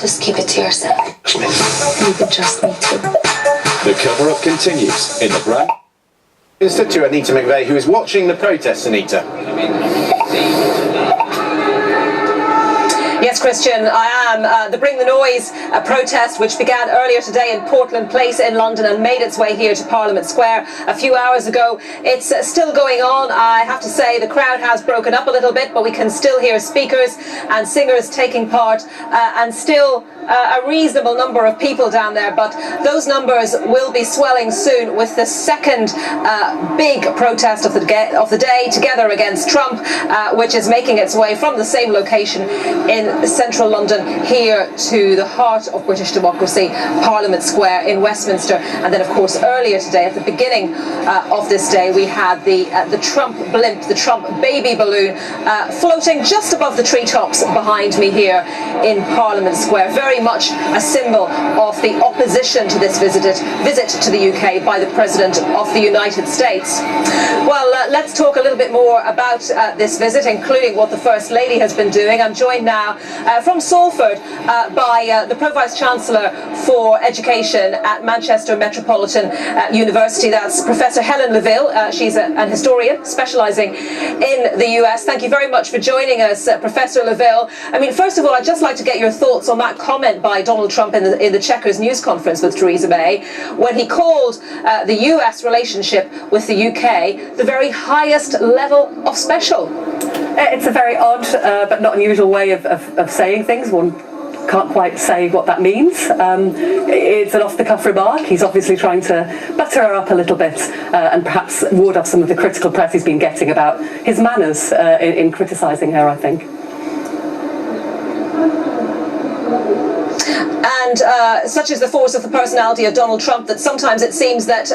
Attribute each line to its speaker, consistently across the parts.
Speaker 1: Just keep it to yourself. You can trust me too.
Speaker 2: The cover-up continues in the brand.
Speaker 3: To Anita McVeigh, who is watching the protests, Anita.
Speaker 4: Yes, Christian, I am. The Bring the Noise protest, which began earlier today in Portland Place in London and made its way here to Parliament Square a few hours ago. It's still going on. I have to say the crowd has broken up a little bit, but we can still hear speakers and singers taking part, and still a reasonable number of people down there, but those numbers will be swelling soon with the second big protest of the day, Together Against Trump, which is making its way from the same location in central London here to the heart of British democracy, Parliament Square in Westminster. And then, of course, earlier today, at the beginning of this day, we had the Trump blimp, the Trump baby balloon, floating just above the treetops behind me here in Parliament Square. Very much a symbol of the opposition to this visit to the UK by the President of the United States. Well, let's talk a little bit more about this visit, including what the First Lady has been doing. I'm joined now from Salford by the Pro-Vice Chancellor for Education at Manchester Metropolitan University. That's Professor Helen Leville. She's an historian specialising in the US. Thank you very much for joining us, Professor Leville. I mean, first of all, I'd just like to get your thoughts on that comment by Donald Trump in the Chequers news conference with Theresa May, when he called the US relationship with the UK the very highest level of special.
Speaker 5: It's a very odd but not unusual way of saying things. One can't quite say what that means. It's an off-the-cuff remark. He's obviously trying to butter her up a little bit and perhaps ward off some of the critical press he's been getting about his manners in criticising her, I think.
Speaker 4: And such is the force of the personality of Donald Trump that sometimes it seems that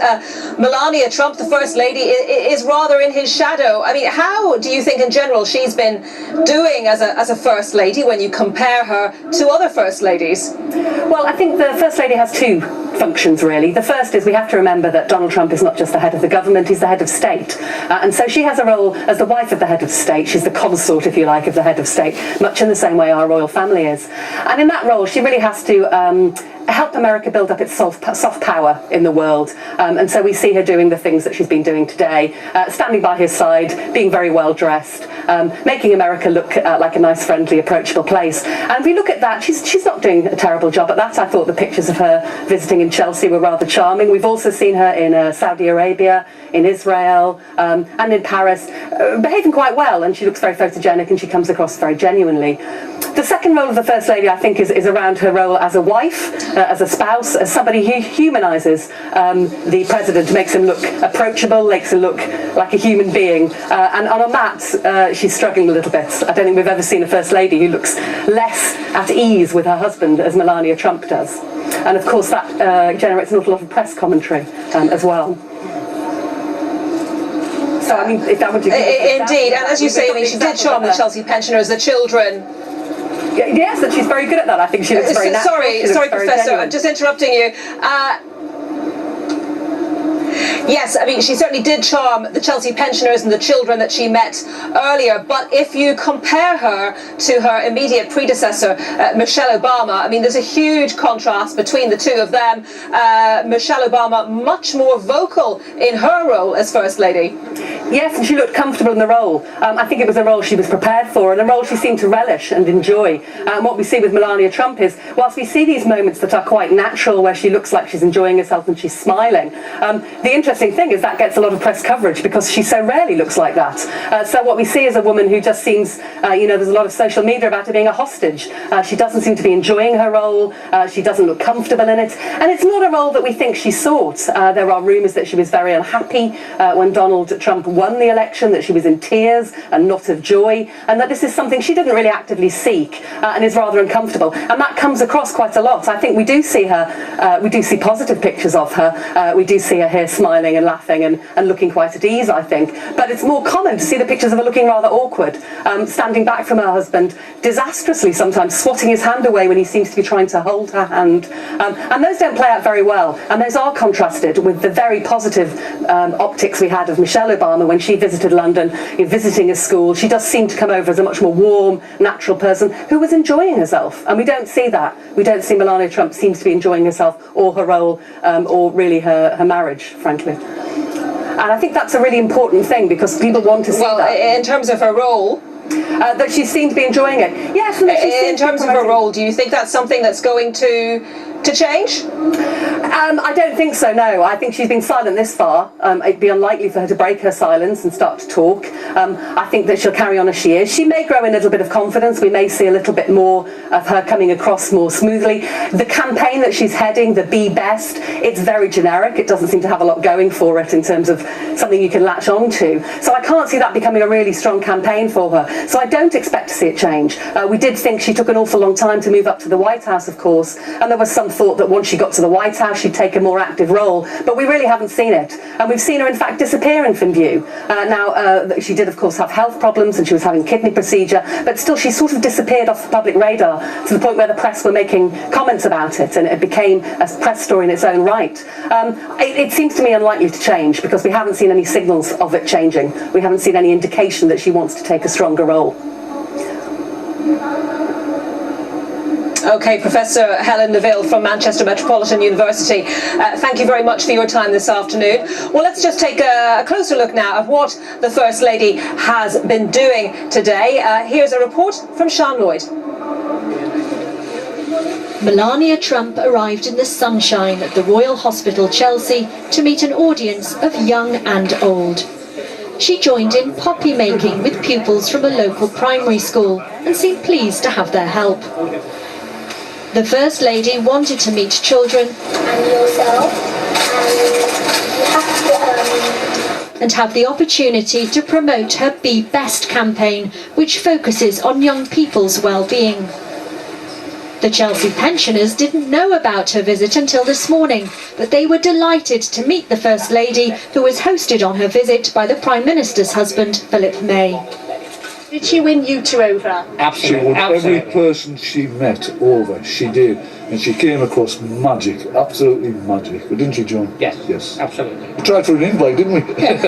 Speaker 4: Melania Trump, the First Lady, is rather in his shadow. I mean, how do you think in general she's been doing as a First Lady when you compare her to other First Ladies?
Speaker 5: Well, I think the First Lady has two functions, really. The first is we have to remember that Donald Trump is not just the head of the government, he's the head of state. And so she has a role as the wife of the head of state. She's the consort, if you like, of the head of state, much in the same way our royal family is. And in that role, she really has to help America build up its soft power in the world. And so we see her doing the things that she's been doing today, standing by his side, being very well dressed, making America look like a nice, friendly, approachable place. And if we look at that, she's not doing a terrible job at that. I thought the pictures of her visiting in Chelsea were rather charming. We've also seen her in Saudi Arabia, in Israel, and in Paris, behaving quite well, and she looks very photogenic and she comes across very genuinely. The second role of the First Lady, I think, is around her role as a wife, as a spouse, as somebody who humanises the President, makes him look approachable, makes him look like a human being. And on that, she's struggling a little bit. I don't think we've ever seen a First Lady who looks less at ease with her husband as Melania Trump does. And of course that generates an awful lot of press commentary as well. So, I mean, if that would
Speaker 4: indeed, and as you say, I mean, she did charm the Chelsea pensioners, the children.
Speaker 5: Yes, and she's very good at that. I think she looks very natural.
Speaker 4: Sorry, Professor, I'm just interrupting you. Yes, I mean, she certainly did charm the Chelsea pensioners and the children that she met earlier, but if you compare her to her immediate predecessor, Michelle Obama, I mean, there's a huge contrast between the two of them. Michelle Obama much more vocal in her role as First Lady.
Speaker 5: Yes, and she looked comfortable in the role. I think it was a role she was prepared for, and a role she seemed to relish and enjoy. And what we see with Melania Trump is, whilst we see these moments that are quite natural, where she looks like she's enjoying herself and she's smiling, the interesting thing is that gets a lot of press coverage because she so rarely looks like that. So what we see is a woman who just seems, there's a lot of social media about her being a hostage. She doesn't seem to be enjoying her role. She doesn't look comfortable in it. And it's not a role that we think she sought. There are rumours that she was very unhappy when Donald Trump won the election, that she was in tears and not of joy, and that this is something she didn't really actively seek and is rather uncomfortable. And that comes across quite a lot. I think we do see her, we do see positive pictures of her. We do see her here smiling and laughing and looking quite at ease, I think. But it's more common to see the pictures of her looking rather awkward, standing back from her husband, disastrously sometimes, swatting his hand away when he seems to be trying to hold her hand. And those don't play out very well. And those are contrasted with the very positive optics we had of Michelle Obama when she visited London, visiting a school. She does seem to come over as a much more warm, natural person who was enjoying herself. And we don't see that. We don't see Melania Trump seems to be enjoying herself or her role or really her marriage, frankly. And I think that's a really important thing because people want to see that.
Speaker 4: Well, in terms of her role...
Speaker 5: that she seemed to be enjoying it. Yes, and
Speaker 4: in terms of her role, do you think that's something that's going to change?
Speaker 5: I don't think so, no. I think she's been silent this far. It'd be unlikely for her to break her silence and start to talk. I think that she'll carry on as she is. She may grow in a little bit of confidence. We may see a little bit more of her coming across more smoothly. The campaign that she's heading, the Be Best, it's very generic. It doesn't seem to have a lot going for it in terms of something you can latch on to. So I can't see that becoming a really strong campaign for her. So I don't expect to see it change. We did think she took an awful long time to move up to the White House, of course, and there was some thought that once she got to the White House she'd take a more active role, but we really haven't seen it, and we've seen her in fact disappearing from view. Now she did of course have health problems and she was having kidney procedure, but still she sort of disappeared off the public radar to the point where the press were making comments about it and it became a press story in its own right. It seems to me unlikely to change because we haven't seen any signals of it changing. We haven't seen any indication that she wants to take a stronger role.
Speaker 4: Okay, Professor Helen Neville from Manchester Metropolitan University, thank you very much for your time this afternoon. Well, let's just take a closer look now at what the First Lady has been doing today. Here's a report from Sean Lloyd.
Speaker 6: Melania Trump arrived in the sunshine at the Royal Hospital, Chelsea, to meet an audience of young and old. She joined in poppy making with pupils from a local primary school and seemed pleased to have their help. The First Lady wanted to meet children
Speaker 7: and yourself,
Speaker 6: and have the opportunity to promote her Be Best campaign, which focuses on young people's well-being. The Chelsea pensioners didn't know about her visit until this morning, but they were delighted to meet the First Lady, who was hosted on her visit by the Prime Minister's husband, Philip May.
Speaker 7: Did she win you two over?
Speaker 8: Absolutely. She won every person she met over. She did. And she came across magic. Absolutely magic. Didn't she, John?
Speaker 9: Yes.
Speaker 8: Yes.
Speaker 9: Absolutely.
Speaker 8: We tried for an invite, didn't we? Yeah.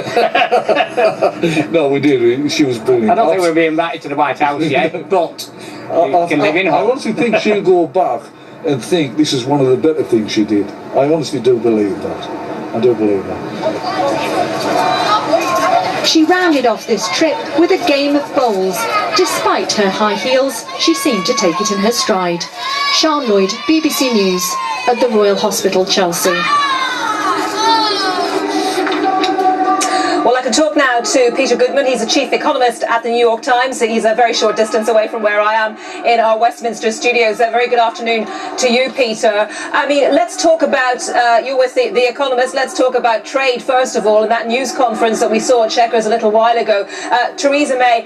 Speaker 8: No, we did. She was brilliant.
Speaker 9: I don't think we'll be invited to the White House yet, but you can live in
Speaker 8: I
Speaker 9: hope.
Speaker 8: honestly think she'll go back and think this is one of the better things she did. I honestly do believe that. I do believe that.
Speaker 6: She rounded off this trip with a game of bowls. Despite her high heels, she seemed to take it in her stride. Sean Lloyd, BBC News, at the Royal Hospital, Chelsea.
Speaker 4: Well, I can talk now to Peter Goodman. He's the chief economist at the New York Times. He's a very short distance away from where I am in our Westminster studios. A very good afternoon to you, Peter. I mean, let's talk about, you with the Economist, let's talk about trade first of all, and that news conference that we saw at Chequers a little while ago. Theresa May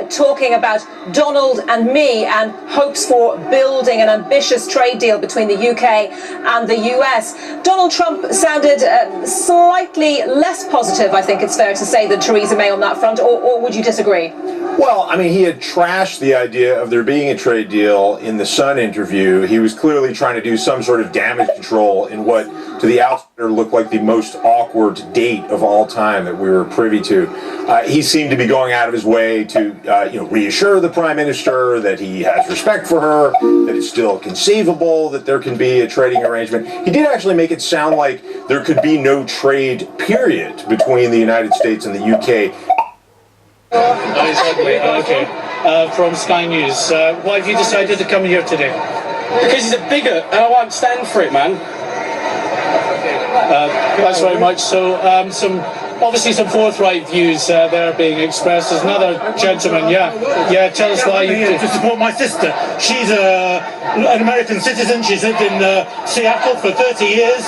Speaker 4: talking about Donald and me and hopes for building an ambitious trade deal between the UK and the US. Donald Trump sounded slightly less positive, I think it's fair to say, than Theresa May on that front, or would you disagree?
Speaker 3: Well, I mean, he had trashed the idea of there being a trade deal in the Sun interview. He was clearly trying to do some sort of damage control in what, to the outsider, looked like the most awkward date of all time that we were privy to. He seemed to be going out of his way to, reassure the Prime Minister that he has respect for her, that it's still conceivable that there can be a trading arrangement. He did actually make it sound like there could be no trade, period, between the United States and the UK.
Speaker 10: Exactly. Okay. From Sky News. Why have you decided to come here today?
Speaker 11: Because he's a bigot and I won't stand for it, man.
Speaker 10: Thanks very much. So, obviously some forthright views there being expressed. There's another gentleman. Yeah. Tell us why you
Speaker 11: to support my sister. She's an American citizen. She's lived in Seattle for 30 years,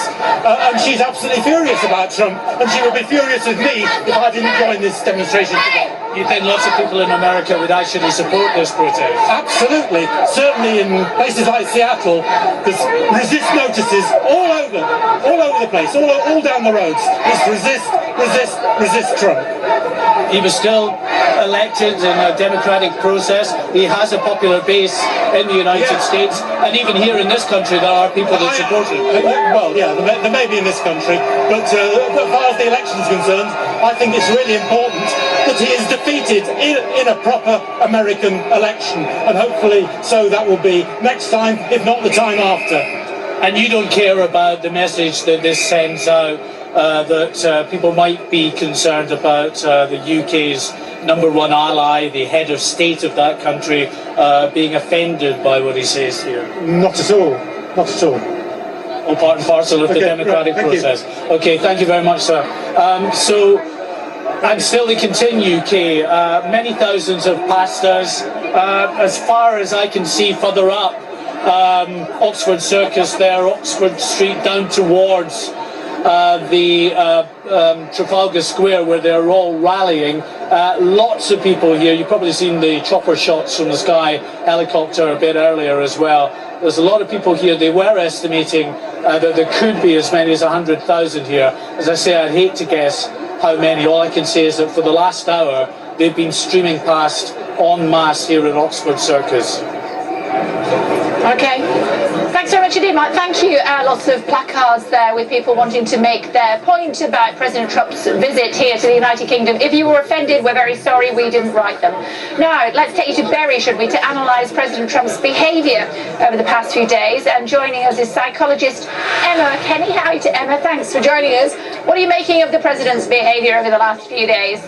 Speaker 11: and she's absolutely furious about Trump. And she would be furious with me if I didn't join this demonstration today.
Speaker 10: you think lots of people in America would actually support this protest?
Speaker 11: Absolutely. Certainly in places like Seattle, there's resist notices all over the place, all down the roads. It's resist Trump.
Speaker 10: He was still elected in a democratic process. He has a popular base in the United States, and even here in this country there are people that support him.
Speaker 11: Well, yeah, there may be in this country, but as far as the election is concerned, I think it's really important that he is defeated in a proper American election, and hopefully so that will be next time, if not the time after.
Speaker 10: And you don't care about the message that this sends out, that people might be concerned about the UK's #1 ally, the head of state of that country, being offended by what he says here?
Speaker 11: Not at all. Not at all.
Speaker 10: All part and parcel of the democratic process. Okay, thank you very much, sir. And still to continue, Kay, many thousands of pastors, as far as I can see further up, Oxford Circus there, Oxford Street, down towards the Trafalgar Square where they're all rallying. Lots of people here. You've probably seen the chopper shots from the sky helicopter a bit earlier as well. There's a lot of people here. They were estimating that there could be as many as 100,000 here. As I say, I'd hate to guess how many. All I can say is that for the last hour they've been streaming past en masse here at Oxford Circus.
Speaker 12: Okay. Thanks very much indeed, Mike. Thank you. Lots of placards there with people wanting to make their point about President Trump's visit here to the United Kingdom. If you were offended, we're very sorry we didn't write them. Now, let's take you to Bury, should we, to analyse President Trump's behaviour over the past few days. And joining us is psychologist Emma Kenny. Hi to Emma. Thanks for joining us. What are you making of the President's behaviour over the last few days?